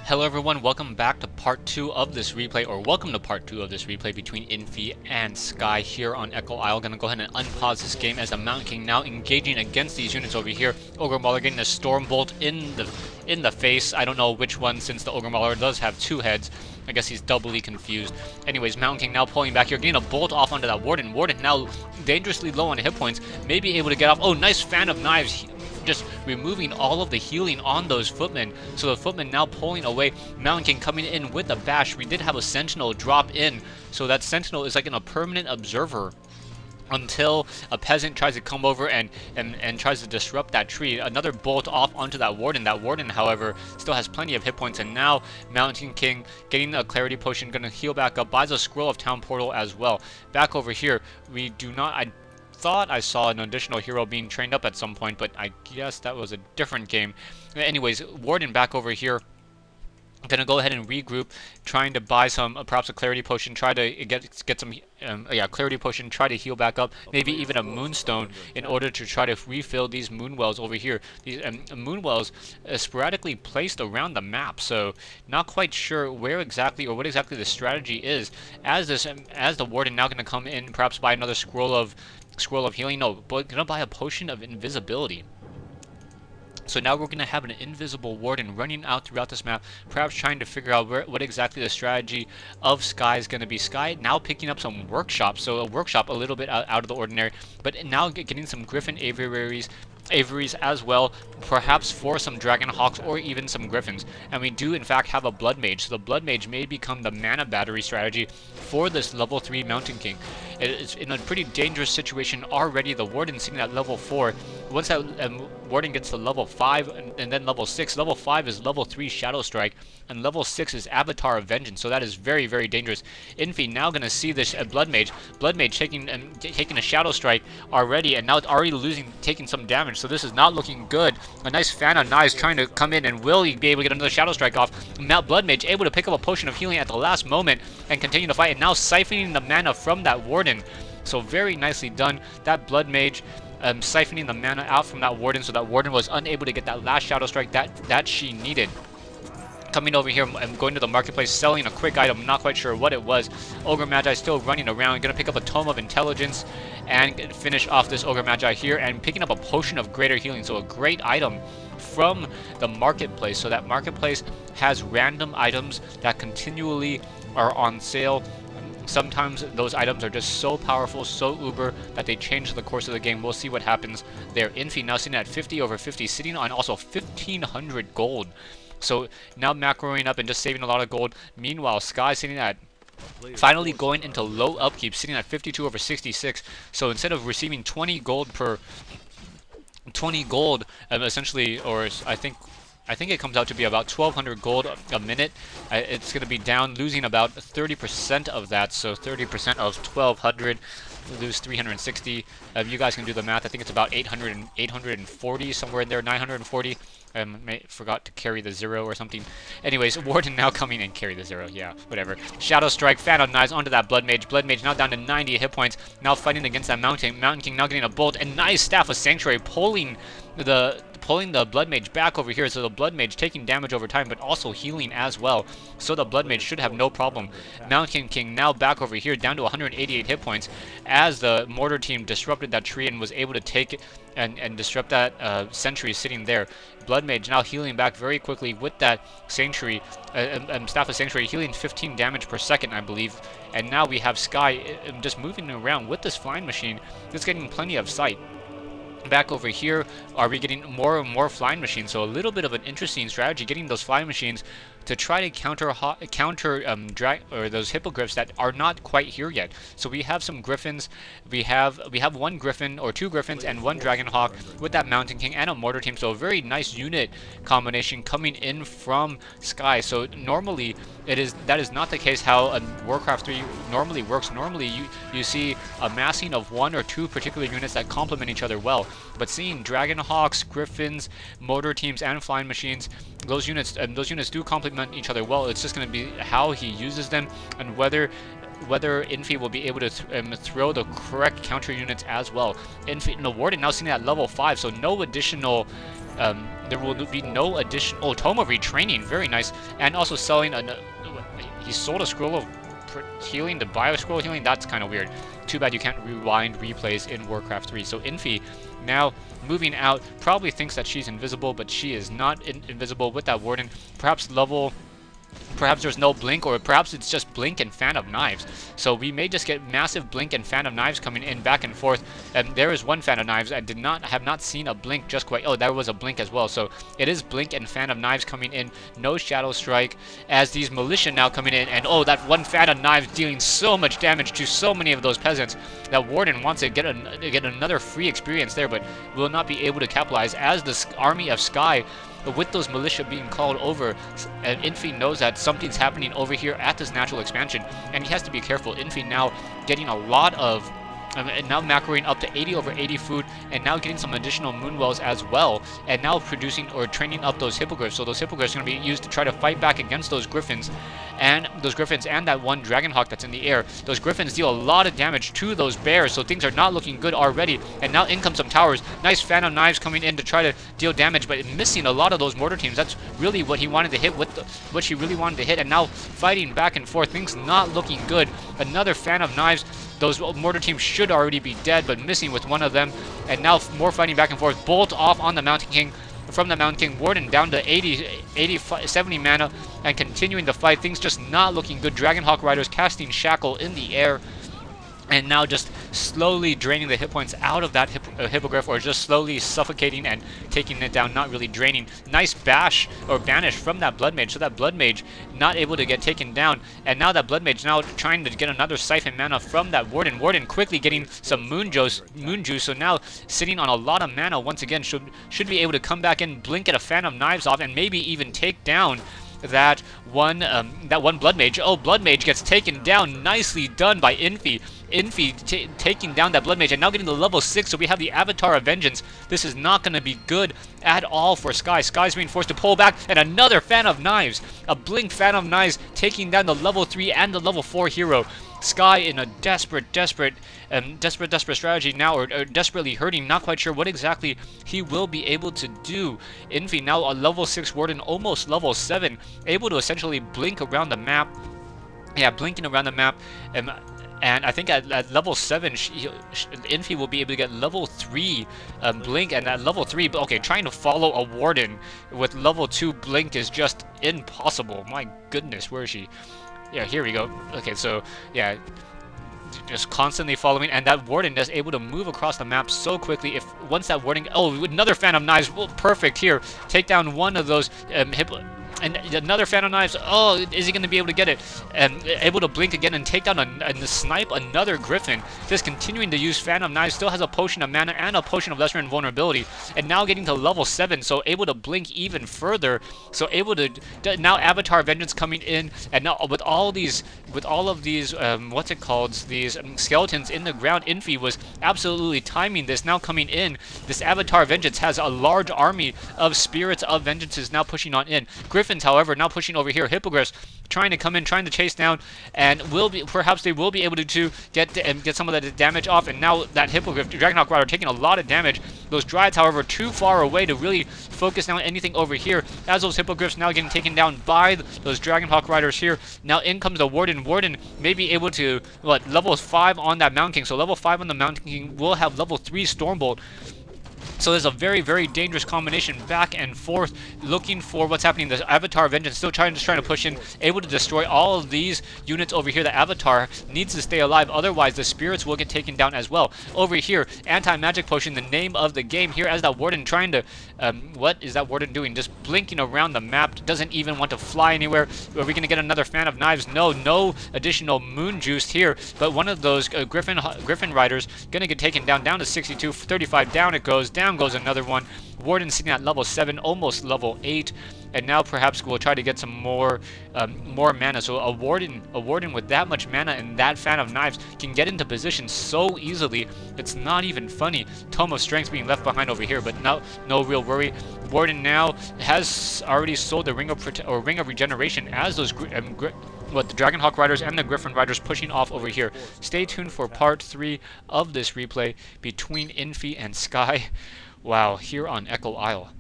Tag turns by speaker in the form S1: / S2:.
S1: Hello everyone, welcome back to part 2 of this replay, or welcome to part 2 of this replay between Infi and Sky here on Echo Isle. Gonna go ahead and unpause this game as the Mountain King now engaging against these units over here. Ogre Mauler getting a Storm Bolt in the face. I don't know which one, since the Ogre Mauler does have two heads. I guess he's doubly confused. Anyways, Mountain King now pulling back here, getting a bolt off onto that Warden. Warden now dangerously low on hit points, may be able to get off. Oh, nice fan of knives. Just removing all of the healing on those footmen. So the footmen now pulling away. Mountain King coming in with a bash. We did have a sentinel drop in, so that sentinel is like a permanent observer until a peasant tries to come over and tries to disrupt that tree. Another bolt off onto that warden. That warden, however, still has plenty of hit points, and now Mountain King getting a clarity potion, gonna heal back up, buys a scroll of town portal as well. Back over here, we do not. I thought I saw an additional hero being trained up at some point, but I guess that was a different game. Anyways, Warden back over here. I'm gonna go ahead and regroup, trying to buy some, perhaps a clarity potion, try to get some, clarity potion, try to heal back up, maybe even a moonstone in order to try to refill these moon wells over here. These moon wells sporadically placed around the map, so not quite sure where exactly or what exactly the strategy is. As the warden now gonna come in, perhaps buy another scroll of healing. No, but gonna buy a potion of invisibility. So now we're going to have an invisible warden running out throughout this map, perhaps trying to figure out what exactly the strategy of Sky is going to be. Sky now picking up some workshops, so a workshop a little bit out of the ordinary, but now getting some Griffin aviaries as well, perhaps for some Dragon Hawks or even some Griffins. And we do in fact have a Blood Mage, so the Blood Mage may become the mana battery strategy for this level 3 Mountain King. It's in a pretty dangerous situation already. The Warden sitting at level 4. Once that Warden gets to level 5 and then level 6, level 5 is level 3 Shadow Strike, and level 6 is Avatar of Vengeance, so that is very, very dangerous. Infi now going to see this Blood Mage taking a Shadow Strike already, and now it's already taking some damage, so this is not looking good. A nice fan of knives trying to come in, and will he be able to get another Shadow Strike off? Now Blood Mage able to pick up a potion of healing at the last moment and continue to fight, and now siphoning the mana from that Warden. So very nicely done. That Blood Mage siphoning the mana out from that Warden, so that Warden was unable to get that last Shadow Strike that she needed. Coming over here and going to the marketplace, selling a quick item, not quite sure what it was. Ogre Magi still running around, gonna pick up a Tome of Intelligence and finish off this Ogre Magi here, and picking up a Potion of Greater Healing, so a great item from the marketplace. So that marketplace has random items that continually are on sale. Sometimes those items are just so powerful, so uber, that they change the course of the game. We'll see what happens there. Infi now sitting at 50 over 50, sitting on also 1,500 gold. So now macroing up and just saving a lot of gold. Meanwhile, Sky sitting at finally going into low upkeep, sitting at 52 over 66. So instead of receiving 20 gold essentially, or I think it comes out to be about 1,200 gold a minute. It's going to be down, losing about 30% of that. So 30% of 1,200, lose 360. You guys can do the math. I think it's about 840, somewhere in there, 940. Forgot to carry the 0 or something. Anyways, Warden now coming and carry the 0. Yeah, whatever. Shadow Strike, fan of knives onto that Blood Mage. Blood Mage now down to 90 hit points. Now fighting against that Mountain King, now getting a bolt, and nice Staff of Sanctuary pulling the Blood Mage back over here. So the Blood Mage taking damage over time, but also healing as well. So the Blood Mage should have no problem. Mountain King now back over here, down to 188 hit points, as the mortar team disrupted that tree and was able to take it and disrupt that sentry sitting there. Blood Mage now healing back very quickly with that Sanctuary, Staff of Sanctuary, healing 15 damage per second, I believe. And now we have Sky just moving around with this flying machine, just getting plenty of sight. Back over here, are we getting more and more flying machines? So a little bit of an interesting strategy, getting those flying machines to try to counter those hippogriffs that are not quite here yet. So we have some griffins. We have one griffin or two griffins and one dragon hawk with that Mountain King and a mortar team. So a very nice unit combination coming in from Sky. So normally that is not the case how Warcraft 3 normally works. Normally you see a massing of one or two particular units that complement each other well. But seeing dragon hawks, griffins, mortar teams, and flying machines, those units do complement each other well. It's just going to be how he uses them and whether Infi will be able to throw the correct counter units as well. Infi, the Warden now sitting at level 5, so no additional there will be no addition. Oh, Toma retraining, very nice, and also selling he sold a scroll of healing, the bio scroll healing. That's kind of weird. Too bad you can't rewind replays in Warcraft 3. So Infi now moving out, probably thinks that she's invisible, but she is not invisible with that Warden. Perhaps there's no blink, or perhaps it's just blink and fan of knives. So we may just get massive blink and fan of knives coming in back and forth. And there is one fan of knives. I have not seen a blink just quite. Oh, there was a blink as well. So it is blink and fan of knives coming in. No shadow strike as these militia now coming in. And oh, that one fan of knives dealing so much damage to so many of those peasants. That Warden wants to get another free experience there, but will not be able to capitalize as the army of Sky. But with those militia being called over, Infi knows that something's happening over here at this natural expansion, and he has to be careful. Infi now getting a lot of, now macroing up to 80 over 80 food, and now getting some additional moonwells as well, and now producing or training up those hippogriffs. So those hippogriffs are going to be used to try to fight back against those griffins, and that one dragonhawk that's in the air. Those griffins deal a lot of damage to those bears, so things are not looking good already. And now in comes some towers. Nice fan of knives coming in to try to deal damage, but missing a lot of those mortar teams. That's really what he wanted to hit with what she really wanted to hit, and now fighting back and forth. Things not looking good. Another fan of knives. Those mortar teams should already be dead, but missing with one of them. And now more fighting back and forth. Bolt off on the Mountain King. From the Mountain King, Warden down to 70 mana and continuing the fight. Things just not looking good. Dragonhawk Riders casting Shackle in the air. And now just slowly draining the hit points out of that hippogriff, or just slowly suffocating and taking it down, not really draining. Nice bash or banish from that blood mage, so that blood mage not able to get taken down. And now that blood mage now trying to get another siphon mana from that Warden. Warden quickly getting some moon juice, so now sitting on a lot of mana once again. Should be able to come back in, blink at a fan of knives off, and maybe even take down that one blood mage. Oh, blood mage gets taken down. Nicely done by Infi. Infi taking down that blood mage and now getting to level 6, so we have the Avatar of Vengeance. This is not going to be good at all for Sky. Sky's being forced to pull back, and another fan of knives. A blink fan of knives taking down the level 3 and the level 4 hero. Sky in a desperate strategy now, or desperately hurting, not quite sure what exactly he will be able to do. Infi now a level 6 Warden, almost level 7, able to essentially blink around the map. Yeah, blinking around the map. And I think at level 7, Infi will be able to get level 3 Blink, and at level 3, okay, trying to follow a Warden with level 2 Blink is just impossible. My goodness, where is she? Yeah, here we go. Okay, so, yeah, just constantly following, and that Warden is able to move across the map so quickly. If once that Warden, oh, another fan of knives, well, perfect here. Take down one of those and another fan of knives. Oh, is he going to be able to get it? And able to blink again and take down and snipe another griffin. Just continuing to use fan of knives. Still has a potion of mana and a potion of lesser invulnerability. And now getting to level 7, so able to blink even further. So able to now Avatar Vengeance coming in, and now with all of these what's it called? These skeletons in the ground. Infi was absolutely timing this. Now coming in, this Avatar Vengeance has a large army of spirits of vengeances now pushing on in. Griffins, however, now pushing over here. Hippogriffs trying to come in, trying to chase down, and perhaps they will be able to get some of the damage off. And now that Hippogriff, Dragonhawk Rider, taking a lot of damage. Those Dryads, however, too far away to really focus down anything over here. As those Hippogriffs now getting taken down by those Dragonhawk Riders here. Now in comes the Warden. Warden may be able to, level 5 on that Mountain King. So level 5 on the Mountain King will have level 3 Stormbolt. So there's a very, very dangerous combination back and forth, looking for what's happening. The Avatar Vengeance still trying to push in, able to destroy all of these units over here. The Avatar needs to stay alive, otherwise the spirits will get taken down as well. Over here, Anti-Magic Potion, the name of the game here, as that Warden trying to, what is that Warden doing? Just blinking around the map, doesn't even want to fly anywhere. Are we going to get another fan of knives? No additional moon juice here, but one of those Griffin Riders going to get taken down to 62, 35 down it goes. Down goes another one. Warden sitting at level 7, almost level 8, and now perhaps we'll try to get some more mana. So a warden with that much mana and that fan of knives can get into position so easily. It's not even funny. Tome of Strength being left behind over here, but no real worry. Warden now has already sold the Ring of Regeneration as those the Dragonhawk Riders and the Griffin Riders pushing off over here. Stay tuned for part 3 of this replay between Infi and Sky. Wow, here on Echo Isle.